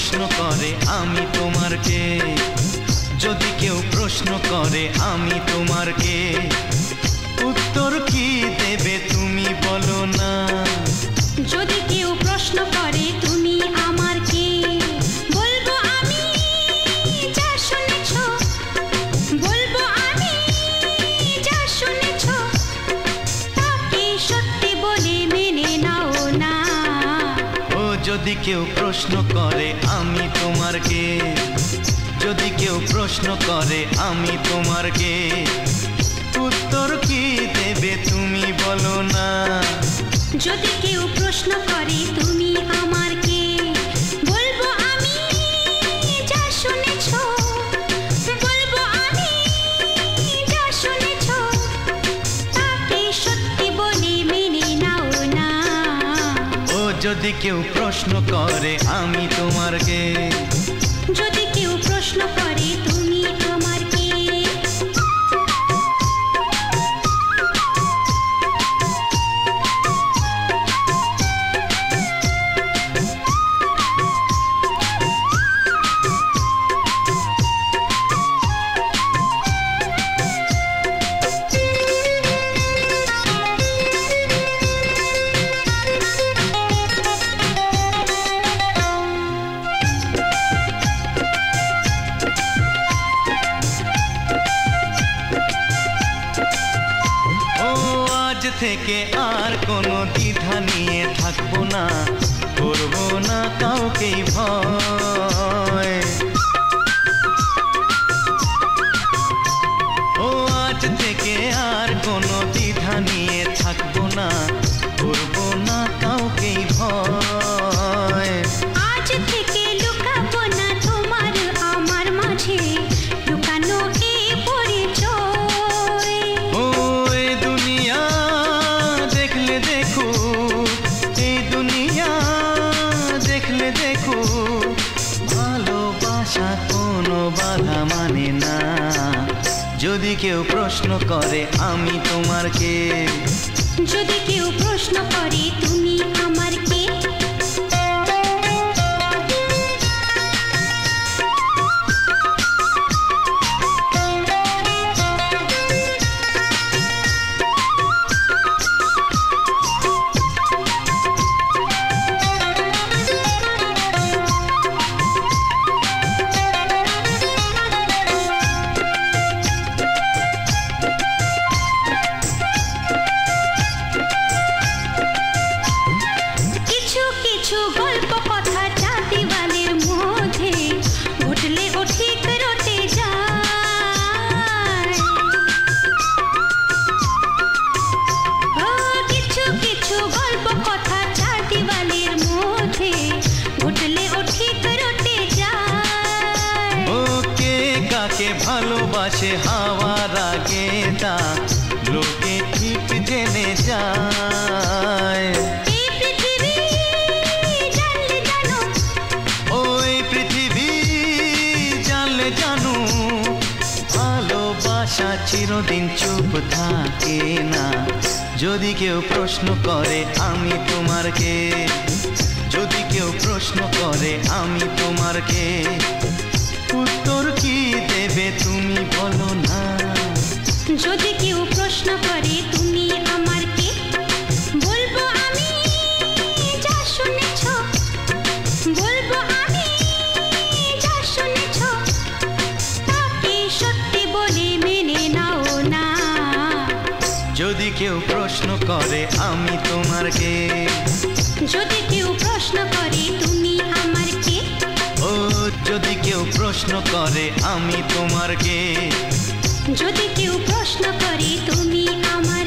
প্রশ্ন করে আমি তোমার কে, যদি কেউ প্রশ্ন করে আমি তোমার কে, উত্তর কি দেবে তুমি বলো না। যদি কেউ প্রশ্ন করে তুমি আমার কে, বলবো আমি যা শুনেছ, বলবো আমি যা শুনেছ, তাকে সত্যি বলে মেনে নাও না। ও যদি কেউ প্রশ্ন করে আমি তোমার কে, যদি কেউ প্রশ্ন করে আমি তোমার কে, উত্তর কি দেবে তুমি বলো না। যদি কেউ প্রশ্ন করে তুমি আমার কে, বলবো আমি যা শুনেছ, বলবো আমি যা শুনেছ, তাকে সত্যি বলে মেনে নাও না। ও যদি কেউ প্রশ্ন করে আমি তোমার কে, যদি কেউ প্রশ্ন করে তুমি আমার কে। থেকে আর কোনো দ্বিধা নিয়ে থাকবো না, করবো না কাউকেই ভয়। ও আজ থেকে আর কোনো দ্বিধা নিয়ে থাকবো না, করবো না কাউকেই ভয়। আজ থেকে লুকাবো না তোমার আমার মাঝে লুকানো এই পরিচয়। ও এই দুনিয়া দেখলে দেখো, এই দুনিয়া দেখলে দেখো, ভালোবাসা কোনো বাধা মানে না। যদি কেউ প্রশ্ন করে আমি তোমার কে, যদি কেউ প্রশ্ন করে তুমি আমার কে। গল্প কথা যা দিওয়ালের মধ্যে ঘটলে ও ঠিক রটে যায়। কিছু কিছু গল্প কথা যা দিওয়ালের মধ্যে ঘটলে ও ঠিক রটে যায়। ও কে কাকে ভালোবাসে হাওয়ার আগে তা লোকে ঠিক জেনে যায়। জানো ভালোবাসা চিরদিন চুপ থাকে না। যদি কেউ প্রশ্ন করে আমি তোমার কে, যদি কেউ প্রশ্ন করে আমি তোমার কে, উত্তর কি দেবে তুমি বলো না। যদি কেউ প্রশ্ন করে তুমি আমার কে, বলবো আমি যা শুনেছ, বলবো আমি যা শুনেছ, তাকে সত্যি বলে মেনে নাও না। যদি কেউ প্রশ্ন করে আমি তোমার কে, যদি কেউ প্রশ্ন করে তুমি আমার কে। ও যদি কেউ প্রশ্ন করে আমি তোমার কে, যদি কেউ প্রশ্ন করে তুমি আমার